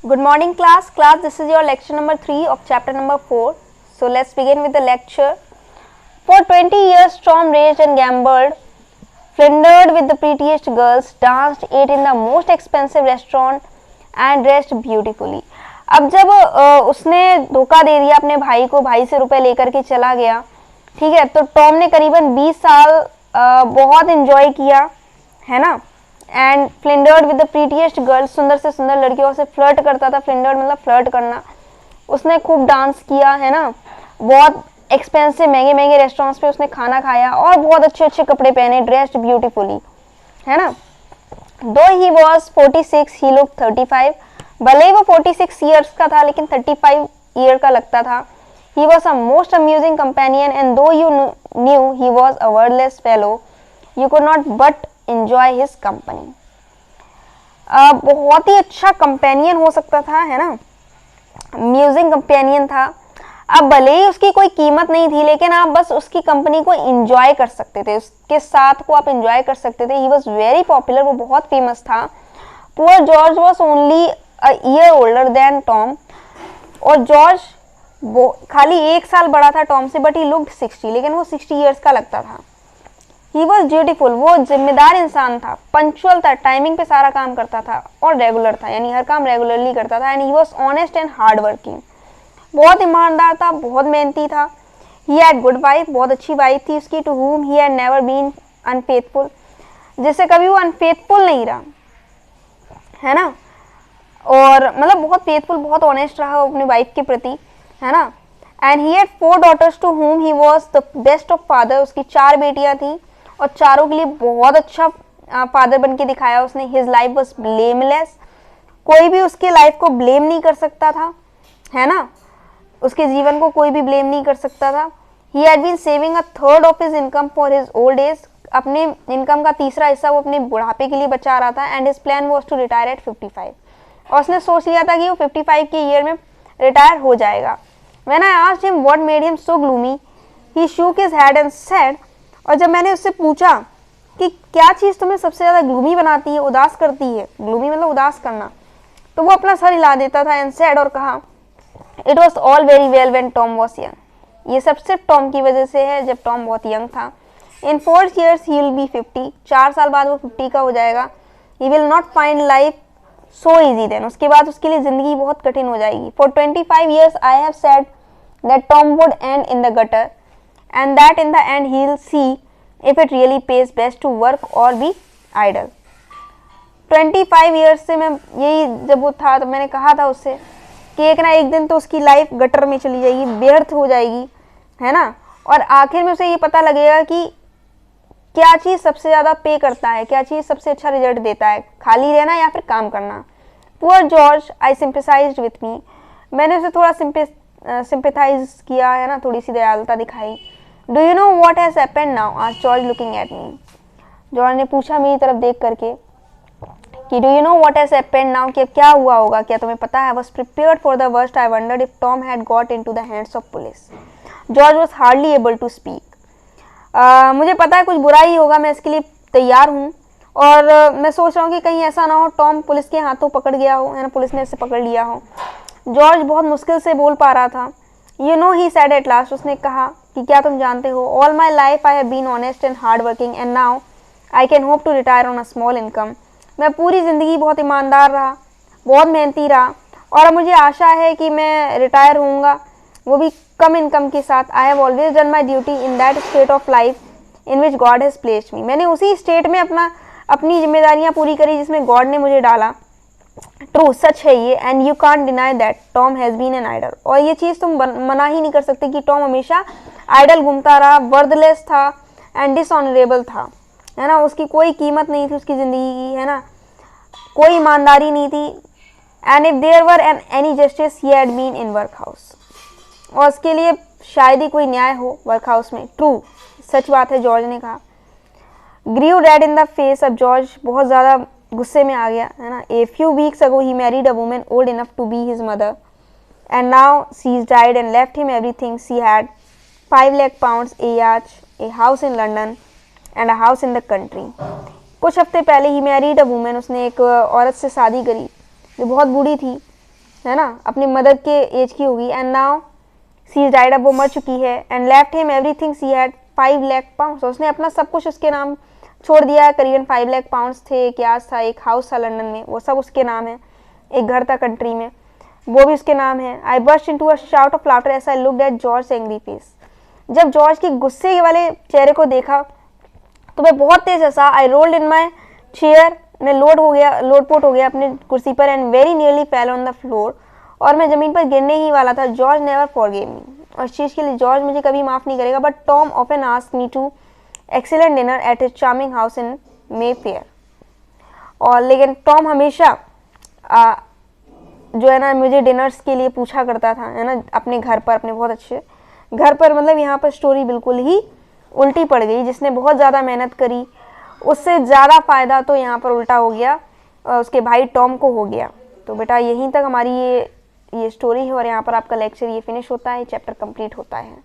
Good morning class. Class, this is your lecture number 3 of chapter number 4. So let's begin with the lecture. For 20 years Tom raged and gambled, floundered with the prettiest girls, danced, ate in the most expensive restaurant and dressed beautifully. अब जब उसने धोखा दे दिया अपने भाई को, भाई से रुपए लेकर के चला गया, ठीक है, तो टॉम ने करीबन 20 साल बहुत एंजॉय किया, है ना, and flirted with the prettiest girls, सुंदर से सुंदर लड़कियों से फ्लर्ट करता था। फ्लिंडर्ड मतलब फ्लर्ट करना। उसने खूब डांस किया, है ना, बहुत एक्सपेंसिव महंगे महंगे रेस्टोरेंट्स पे उसने खाना खाया और बहुत अच्छे अच्छे कपड़े पहने, ड्रेस्ड ब्यूटीफुली, है ना। दो ही वॉज 46, ही लुक 35। भले ही वो 46 ईयर्स का था लेकिन 35 ईयर का लगता था। He was a most amusing companion and though you knew he was a wordless fellow, you could not but enjoy his company। बहुत ही अच्छा कंपेनियन हो सकता था, है ना, म्यूजिक कंपेनियन था। अब भले ही उसकी कोई कीमत नहीं थी लेकिन आप बस उसकी कंपनी को एंजॉय कर सकते थे, उसके साथ को आप एंजॉय कर सकते थे। ही वॉज वेरी पॉपुलर, वो बहुत फेमस था। Poor George was only a year older than Tom, और जॉर्ज वो खाली 1 साल बड़ा था टॉम से, बट ही लुक्ड 60, लेकिन वो 60 ईयर्स का लगता था। He was dutiful, वो जिम्मेदार इंसान था, पंक्चुअल था, टाइमिंग पे सारा काम करता था और रेगुलर था, यानी हर काम रेगुलरली करता था। And he was honest and hard working, बहुत ईमानदार था, बहुत मेहनती था। ही हैड गुड वाइफ, बहुत अच्छी वाइफ थी उसकी, to whom he had never been unfaithful, जिससे कभी वो अनफेथफुल नहीं रहा, है ना, और मतलब बहुत फेथफुल, बहुत ऑनेस्ट रहा अपनी वाइफ के प्रति, है ना। And he had 4 daughters to whom he was the best of father, उसकी 4 बेटियां थी और चारों के लिए बहुत अच्छा फादर बन के दिखाया उसने। हिज लाइफ वॉज ब्लेमलेस, कोई भी उसके लाइफ को ब्लेम नहीं कर सकता था, है ना, उसके जीवन को कोई भी ब्लेम नहीं कर सकता था। He had been saving a third of his income for his old age, अपने इनकम का तीसरा हिस्सा वो अपने बुढ़ापे के लिए बचा रहा था। And his plan was to retire at 55, और उसने सोच लिया था कि वो 55 के ईयर में रिटायर हो जाएगा। When I asked him what made him so gloomy, he shook his head and said, और जब मैंने उससे पूछा कि क्या चीज़ तुम्हें सबसे ज़्यादा ग्लूमी बनाती है, उदास करती है, ग्लूमी मतलब उदास करना, तो वो अपना सर हिला देता था एंड सेड, और कहा, it was all very well when Tom was young, ये सब सिर्फ टॉम की वजह से है जब टॉम बहुत यंग था। In 4 years he will be 50, 4 साल बाद वो 50 का हो जाएगा। He will not find life so easy then, उसके बाद उसके लिए ज़िंदगी बहुत कठिन हो जाएगी। For 25 years I have said that Tom would end in the gutter, and that in the end he'll see if it really pays best to work or be idle। 25 years से मैं यही जब वो था तब मैंने कहा था उससे कि एक ना एक दिन तो उसकी लाइफ गटर में चली जाएगी, व्यर्थ हो जाएगी, है ना, और आखिर में उसे ये पता लगेगा कि क्या चीज़ सबसे ज़्यादा पे करता है, क्या चीज़ सबसे अच्छा रिजल्ट देता है, खाली रहना या फिर काम करना। Poor George, I sympathised with me, मैंने उसे थोड़ा सिंपैथाइज किया, है ना, थोड़ी सी दयालुता दिखाई। Do you know what has happened now, asked George looking at me, George ने पूछा मेरी तरफ देख करके कि do you know what has happened now, कि अब क्या हुआ होगा, क्या तुम्हें पता है। I was prepared for the worst, I wondered if Tom had got into the hands of police. George was hardly able to speak, मुझे पता है कुछ बुरा ही होगा, मैं इसके लिए तैयार हूँ, और मैं सोच रहा हूँ कि कहीं ऐसा ना हो टॉम पुलिस के हाथों पकड़ गया हो, है ना, पुलिस ने इसे पकड़ लिया हो। जॉर्ज बहुत मुश्किल से बोल पा रहा था। You know, he said at last, उसने कहा कि क्या तुम जानते हो, all my life I have been honest and hard working and now I can hope to retire on a small income. मैं पूरी ज़िंदगी बहुत ईमानदार रहा, बहुत मेहनती रहा, और अब मुझे आशा है कि मैं रिटायर होऊंगा, वो भी कम इनकम के साथ। I have always done my duty in that state of life in which God has placed me, मैंने उसी स्टेट में अपनी जिम्मेदारियाँ पूरी करी जिसमें गॉड ने मुझे डाला। ट्रू, सच है ये, and you can't deny that Tom has been an idle, और ये चीज़ तुम मना ही नहीं कर सकते कि टॉम हमेशा आइडल घूमता रहा, वर्थलेस था एंड डिसऑनरेबल था, है ना, उसकी कोई कीमत नहीं थी उसकी ज़िंदगी की, है ना, कोई ईमानदारी नहीं थी। And if there were any justice he had been in work house, और उसके लिए शायद ही कोई न्याय हो वर्क हाउस में। ट्रू, सच बात है, जॉर्ज ने कहा। Grew red in the face, अब जॉर्ज बहुत ज़्यादा गुस्से में आ गया, है ना। A few weeks ago he married a woman old enough to be his mother, and now she is died and left him everything she had, 5 lakh pounds, a yacht, a house in London and a house in the country। कुछ हफ्ते पहले ही married a women, उसने एक औरत से शादी करी जो बहुत बूढ़ी थी, है ना, अपनी मदर के एज की होगी। And now see is died, अब वो मर चुकी है। And left him everything she had 5 lakh pounds, उसने अपना सब कुछ उसके नाम छोड़ दिया। करीबन 5 लाख पाउंड्स थे, एक याच था, एक हाउस था लंदन में, वो सब उसके नाम है। एक घर था कंट्री में, वो भी उसके नाम है। I burst into a shout of laughter as I looked at George angry face, जब जॉर्ज की गुस्से वाले चेहरे को देखा तो मैं बहुत तेज हंसा। आई रोल्ड इन माई चेयर, मैं लोटपोट हो गया अपनी कुर्सी पर। And very nearly fell on the floor, और मैं ज़मीन पर गिरने ही वाला था। जॉर्ज नेवर फॉरगिव मी, और इस चीज़ के लिए जॉर्ज मुझे कभी माफ़ नहीं करेगा। But Tom often ask me to excellent dinner at his charming house in Mayfair, और लेकिन टॉम हमेशा जो है ना मुझे डिनर्स के लिए पूछा करता था, है ना, अपने घर पर, अपने बहुत अच्छे घर पर। मतलब यहाँ पर स्टोरी बिल्कुल ही उल्टी पड़ गई। जिसने बहुत ज़्यादा मेहनत करी उससे ज़्यादा फ़ायदा तो यहाँ पर उल्टा हो गया, उसके भाई टॉम को हो गया। तो बेटा यहीं तक हमारी ये स्टोरी है, और यहाँ पर आपका लेक्चर ये फिनिश होता है, चैप्टर कंप्लीट होता है।